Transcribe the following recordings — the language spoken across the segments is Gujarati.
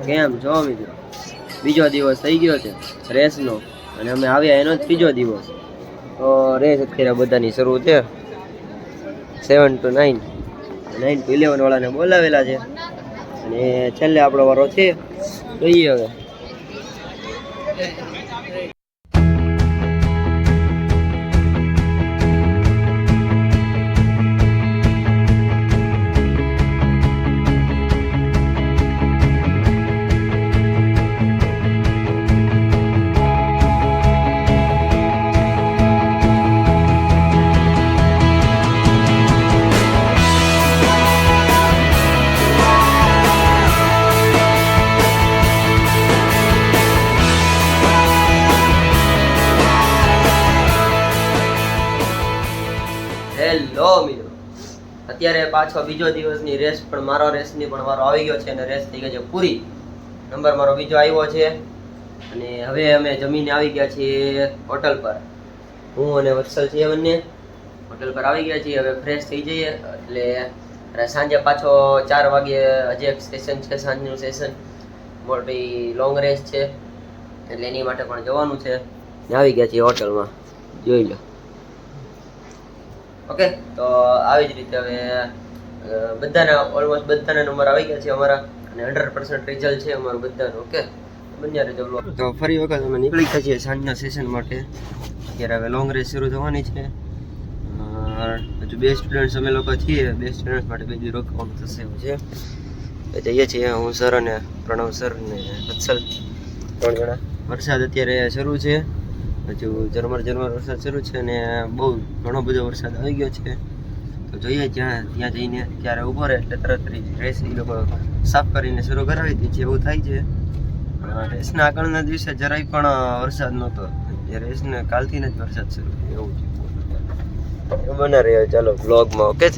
કેમ છો મિત્રો? બીજો દિવસ થઈ ગયો છે રેસનો અને અમે આવ્યા એનો જ ત્રીજો દિવસ. તો રેસ અત્યારે બધાની શરૂ છે 7 to 9, 9 to 11 વાળાને બોલાવેલા છે અને છેલ્લે આપણો વારો છે. જોઈએ હવે. હેલો મિત્રો, અત્યારે પાછો બીજો દિવસની રેસ પણ મારો રેસની પણ વારો આવી ગયો છે અને રેસ થઈ ગઈ છે પૂરી. નંબર મારો બીજો આવ્યો છે અને હવે અમે જમીને આવી ગયા છીએ હોટલ પર. હું અને વત્સલ છીએ બંને હોટલ પર આવી ગયા છીએ. હવે ફ્રેશ થઈ જઈએ એટલે સાંજે પાછો 4 વાગે હજી એક સેશન છે, સાંજનું સેશન, મોટી લોંગ રેસ છે એટલે એની માટે પણ જવાનું છે. આવી ગયા છીએ હોટલમાં, જોઈ લો. ઓકે, તો આવી જ રીતે હવે બધાના ઓલમોસ્ટ બધાના નંબર આવી ગયા છે અમારા અને 100% રિઝલ્ટ છે અમારું બધાનું. ઓકે, બન્યા રહેજો બ્લોગ. તો ફરી વખત અમે નીકળી ગયા છીએ સાંજના સેશન માટે. અત્યારે હવે લોંગ રેસ શરૂ થવાની છે. હજુ 2 સ્ટુડન્ટ્સ અમે લોકો છીએ. 2 સ્ટુડન્ટ્સ માટે 2 દી રોકવાનું થશે એવું છે. જઈએ છીએ હું સર અને પ્રણવ સર અને વત્સલ 3 જણા. વરસાદ અત્યારે શરૂ છે, હજુ ઝરમર વરસાદ શરૂ છે અને બહુ ઘણો બધો વરસાદ આવી ગયો છે. તો જોઈએ ત્યાં જઈને ત્યારે ઊભો રહે એટલે તરત રેસ એ લોકો સાફ કરીને શરૂ કરાવી દે છે એવું થાય છે. રેસના આગળના દિવસે જરાય પણ વરસાદ નહોતો. રેસને કાલથી જ વરસાદ શરૂ થયો એવું છે. બના રહ્યો ચાલો બ્લોગમાં. ઓકે.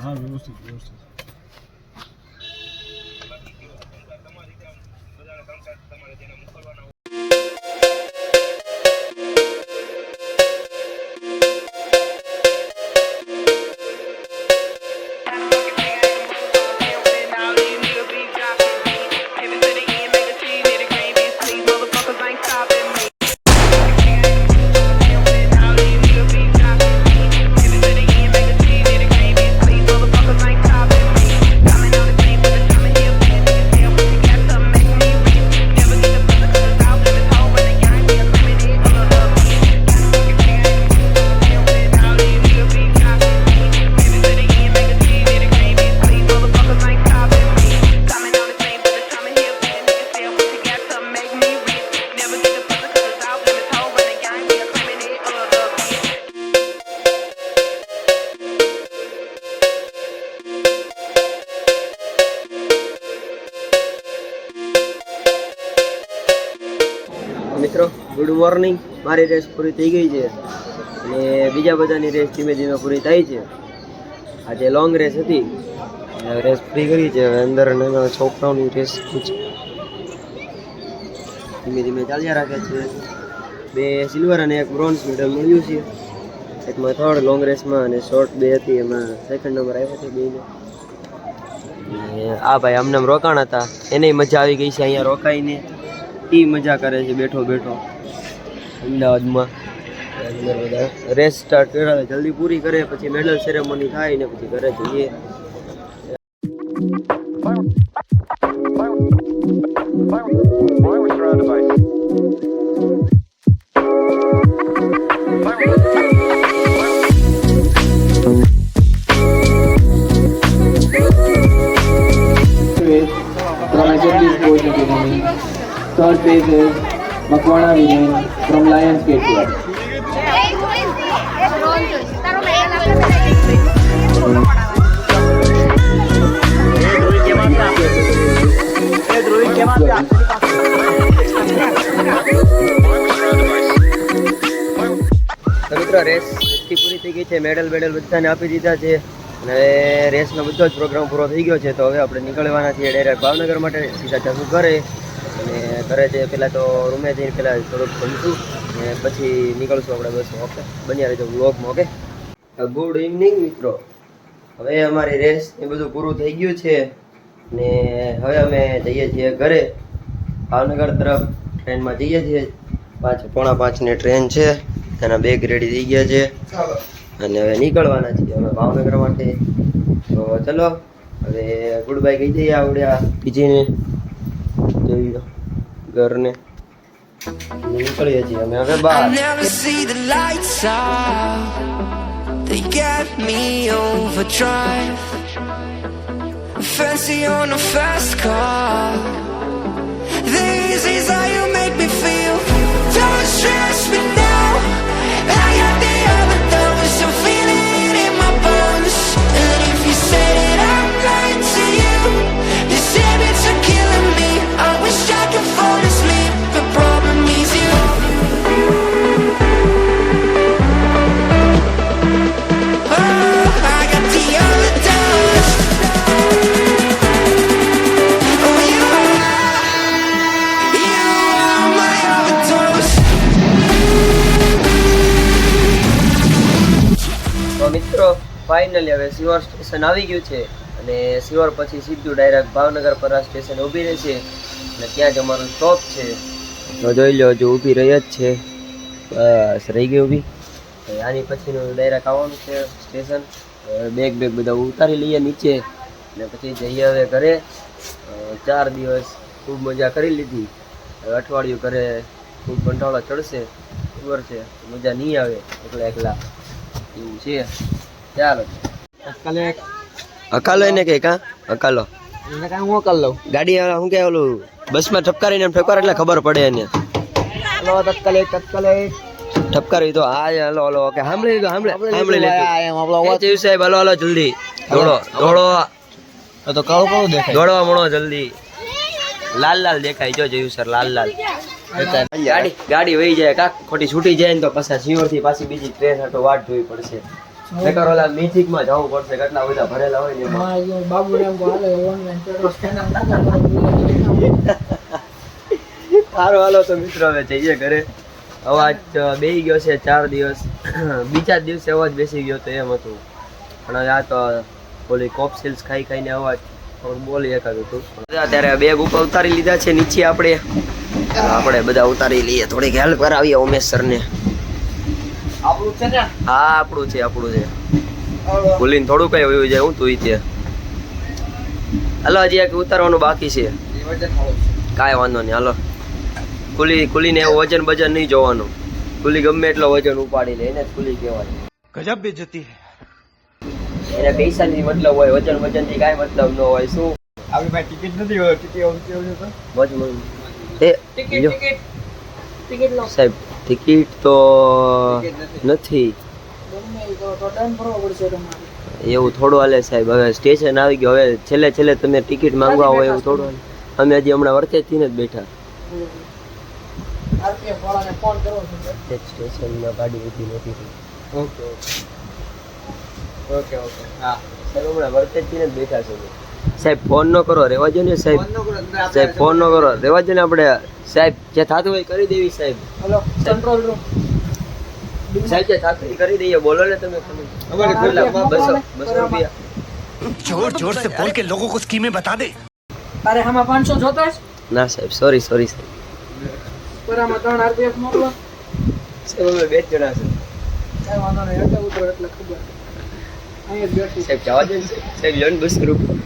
હા વ્યવસ્થિત. મિત્રો ગુડ મોર્નિંગ. મારી રેસ પૂરી થઈ ગઈ છે અને બીજા બધાની રેસ ધીમે ધીમે પૂરી થાય છે. આજે લોંગ રેસ હતી, રેસ પૂરી કરી છે. હવે અંદર નાના છોકરાઓની રેસ ધીમે ધીમે ચાલ્યા રાખે છે. 2 સિલ્વર અને 1 બ્રોન્ઝ મેડલ મળ્યું છે. એકમાં 3rd લોંગ રેસમાં અને શોર્ટ 2 હતી એમાં 2nd નંબર આવ્યો છે બેને. આ ભાઈ આમને રોકાણ હતા, એને મજા આવી ગઈ છે અહીંયા રોકાઈને. એ મજા કરે છે બેઠો અમદાવાદમાં. રેસ સ્ટાર્ટ કરે, જલ્દી પૂરી કરે, પછી મેડલ સેરેમની થાય ને પછી ઘરે જઈએ. Third phase is Makwana Vinay from Lionsgate Club. તો મિત્રો રેસ પૂરી થઈ ગઈ છે. મેડલ બધાને આપી દીધા છે અને રેસનો બધો જ પ્રોગ્રામ પૂરો થઈ ગયો છે. તો હવે આપણે નીકળવાના છીએ ડાયરેક્ટ ભાવનગર માટે. સીધા જશું ઘરે અને ઘરે જઈએ પહેલાં તો રૂમે જઈને પહેલાં થોડુંક ભણશું ને પછી નીકળશું આપણે બસમાં. ઓકે, બન્યા રહેજો વ્લોગમાં. ઓકે, ગુડ ઇવનિંગ મિત્રો. હવે અમારી રેસ એ બધું પૂરું થઈ ગયું છે ને હવે અમે જઈએ છીએ ઘરે. ભાવનગર તરફ ટ્રેનમાં જઈએ છીએ. 4:45 ની ટ્રેન છે. એના બેગ રેડી થઈ ગયા છે અને હવે નીકળવાના છીએ અમે ભાવનગર માટે. તો ચલો હવે ગુડ બાય કહી દઈએ આપણે આ પીજીને જોઈ લો ઘરને. નીકળીએ છીએ અમે હવે બહાર. They get me overdrive. Fancy on a fast car. This is how you make me feel. Don't stress me now. I got the overdose. I'm feeling it in my bones. And if you said it, I'm lying to you. These habits are killing me. I wish I could fall asleep. The problem is you. મિત્રો ફાઇનલી હવે સિહોર સ્ટેશન આવી ગયું છે અને સિહોર પછી સીધું ડાયરેક્ટ ભાવનગર પર આ સ્ટેશન ઊભી રહેશે અને ત્યાં જ અમારું સ્ટોપ છે. તો જોઈ લો હજુ ઊભી રહી જ છે. બસ રહી ગઈ ઊભી. આની પછીનું ડાયરેક્ટ આવવાનું છે સ્ટેશન. બેગ બધા ઉતારી લઈએ નીચે ને પછી જઈએ હવે ઘરે. 4 દિવસ ખૂબ મજા કરી લીધી. અઠવાડિયું ઘરે ખૂબ કંટાળો ચડશે, ખબર છે, મજા નહીં આવે એકલા એવું છે. ચાલો અકાલો એને કે કા અકાલો ગાડી શું કે ઓલું બસમાં ઠપકારીને ઠપકાર એટલે ખબર પડે એને. ઠપકારી તો આ હાલો હાલો ઓકે સાંભળી લીધું જયુ સાહેબ હાલો હાલો જલ્દી દોડો તો કાળો દેખાય. દોડવા મળો જલ્દી. લાલ દેખાય જો જયુ સર લાલ ગાડી વહી જાય કાક ખોટી છૂટી જાય ને તો પાછા સિયોર થી પાછી બીજી ટ્રેન હતો વાટ જોવી પડશે. નકર ઓલા મ્યુઝિક માં જવું પડશે. કેટલા બધા ભરેલા હોય ને સારું હાલો તો મિત્રો હવે જઈએ ઘરે. અવાજ બેસી ગયો છે 4 દિવસ. બીજા દિવસે અવાજ બેસી ગયો તો એમ હતું પણ આ તો ઓલી કોપ સિલ્સ ખાઈને અવાજ બોલી એકાદું હતું. અત્યારે બેગ ઉપર ઉતારી લીધા છે નીચે. આપણે બધા ઉતારી લઈએ. થોડીક હેલ્પ કરાવીએ ઉમેશ સર ને. આપણું છે ને? હા આપણું છે. ભૂલીને થોડું કઈ વયું જાય હું તું તે. હાલો હજી એક ઉતારવાનું બાકી છે. કાંઈ વાંધો નહીં હાલો. કુલીને એવું વજન બજન નહીં જોવાનું. કુલી ગમે એટલો વજન ઉપાડી લે એને જ કુલી કહેવાય. ગજબ બેઇજ્જતી. એને પૈસાની મતલબ હોય, વજન થી કાંઈ મતલબ ન હોય. શું આપણી પાસે ટિકિટ નથી હોય? સાહેબ ટિકિટ તો નથી. એવું થોડું હાલે સાહેબ. હવે સ્ટેશન આવી ગયું. હવે છેલ્લે તમે ટિકિટ માંગવા હોય એવું થોડું હાલે. અમે હજી હમણાં વર્તેજથી જ બેઠા. સ્ટેશનમાં ગાડી ઊભી નથી. ઓકે હા સાહેબ હમણાં વર્તેજથી જ બેઠા છે. સાહેબ ફોન ન કરો, રેવા દો ને સાહેબ. સાહેબ ફોન ન કરો, રેવા દો ને. આપણે સાહેબ જે થતું હોય કરી દેવી સાહેબ. કંટ્રોલ રૂમ સાહેબ જે થતું કરી દઈએ. બોલો ને તમે. 200 રૂપિયા जोर से बोल के लोगों को स्कीमें बता दे. અરે આમાં 500 જોતા છે? ના સાહેબ સોરી સાહેબ. પર આમાં 3 RPF મોકલો સાહેબ. અમે 2 જણા છે. કાઈ વાંધો નહીં. એટલે ઉતરો એટલે ખબર. અહીંયા બેઠી સાહેબ જવા દે સાહેબ. લ્યો ને 200 રૂપિયા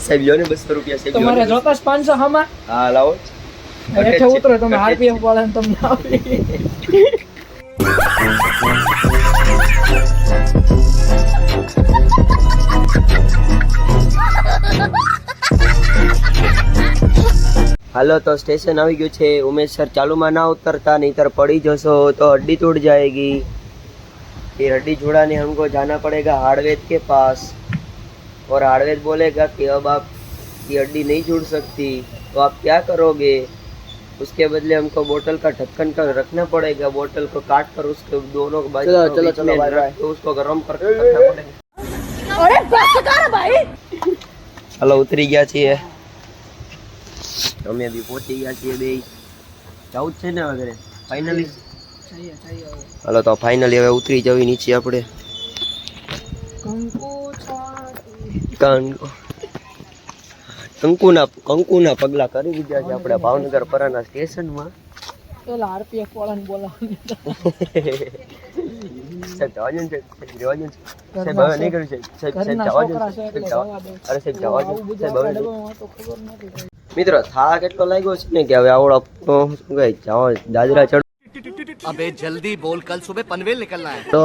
સાહેબ. લ્યો ને 200 રૂપિયા સાહેબ. તમારે જોતા છે 500 આમાં? હા લાવો. એટલે ઉતરો તમે RPF વાળાને તમને આપી. હાલો તો સ્ટેશન આવી ગયું છે. ઉમેશ સર ચાલુમાં ના ઉતરતા, નહીतर પડી जसो तो हड्डी टूट जाएगी. फिर हड्डी जुड़ाने हमको जाना पड़ेगा हार्डवेज के पास और हार्डवेज बोलेगा कि अब आप की हड्डी नहीं जुड़ सकती तो आप क्या करोगे. उसके बदले हमको बोतल का ढक्कन का रखना पड़ेगा. बोतल को काट कर उसके दोनों को तो उसको गर्म करके रखना पड़ेगा. अरे बस कर भाई. हेलो उतरी गया છીએ. અમે બી પહોંચી ગયા છીએ. બે જવું જ છે ને વગેરે ફાઇનલી. હાલો તો ફાઇનલી હવે ઉતરી જવી નીચે આપણે કંકુના પગલા કરી દીધા છે આપણે ભાવનગર પરાના સ્ટેશનમાં. સાહેબ જવા દો ને, સાહેબ જવા દો ને. સાહેબ હવે નહીં કર્યું સાહેબ, સાહેબ જવા દો ને, સાહેબ જવા. અરે સાહેબ જવા દો, સાહેબ હવે નહીં. મિત્રો થાક એટલો લાગ્યો છે ને કે હવે આવડો શું કહે જાઓ દાદરા ચડ. अबे जल्दी बोल, कल सुबह पनवेल निकलना है. તો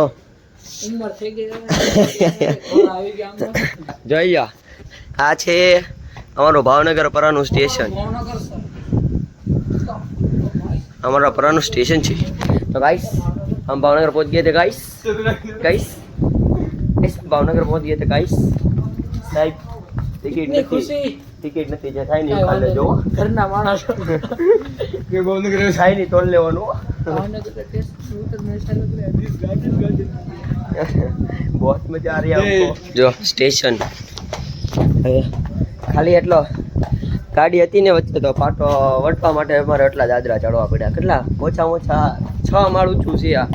જોઈ આ છે અમારું ભાવનગર પરાનું સ્ટેશન. हमारा पुराना स्टेशन છે. तो गाइस हम भावनगर पहुंच गए थे गाइस. गाइस भावनगर पहुंच गए थे गाइस. साहब ટિકિટ નથી જે થાય ને ખાલી લેજો. ઘરના માણસ કે ભાવનગર થાય ને તોડ લેવાનું. બહુ મજા આ રહી हमको. જો સ્ટેશન ખાલી એટલો ગાડી હતી ને વચ્ચે તો પાટો વટવા માટે અમારે એટલા દાદરા ચડવા પડ્યા. કેટલા ઓછામાં ઓછા 6 માળ ઊંચું છે આ.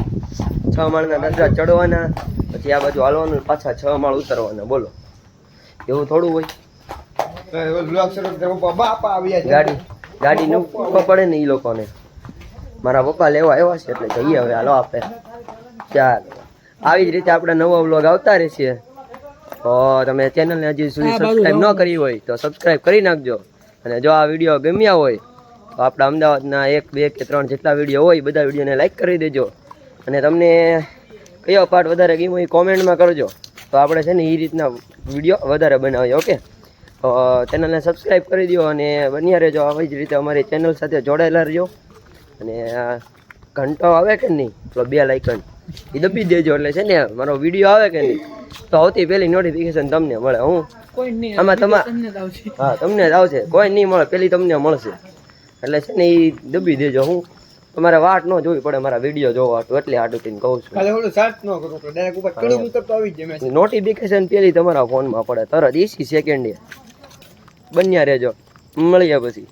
6 માળના દાદરા ચડવાના, પછી આ બાજુ હાલવાનું, પાછા 6 માળ ઉતરવાના. બોલો એવું થોડું હોય? ગાડી ને ઉભા પડે ને એ લોકોને. મારા પપ્પા લેવા આવ્યા છે એટલે જઈએ હવે. હાલો આપણે ચાલ આવી જ રીતે આપણે નવો વ્લોગ આવતા રહેશે. તો તમે ચેનલને હજી સુધી સબસ્ક્રાઈબ ન કરી હોય તો સબસ્ક્રાઈબ કરી નાખજો. અને જો આ વિડીયો ગમ્યા હોય તો આપણા અમદાવાદના 1, 2 કે 3 જેટલા વિડીયો હોય બધા વિડીયોને લાઈક કરી દેજો. અને તમને કયો પાર્ટ વધારે ગમ્યો એ કોમેન્ટમાં કરજો, તો આપણે છે ને એ રીતના વિડીયો વધારે બનાવીએ. ઓકે, તો ચેનલને સબસ્ક્રાઈબ કરી દો અને બન્યા રહેજો આવી જ રીતે અમારી ચેનલ સાથે જોડાયેલા રહેજો. અને ઘંટો આવે કે નહીં તો બેલ આઇકન એ દબી દેજો, એટલે છે ને મારો વિડીયો આવે કે નહીં તો સૌથી પહેલી નોટિફિકેશન તમને મળે. હું આમાં હા તમને જ આવશે, કોઈ નહીં મળે, પહેલી તમને મળશે. એટલે છે ને એ દબી દેજો. હું તમારે વાટ ન જોવી પડે મારા વિડીયો જોવા હતું, એટલે આટું કહું છું. નોટિફિકેશન પહેલી તમારા ફોનમાં પડે તરત 80 સેકન્ડે. બન્યા રહેજો, મળીએ પછી.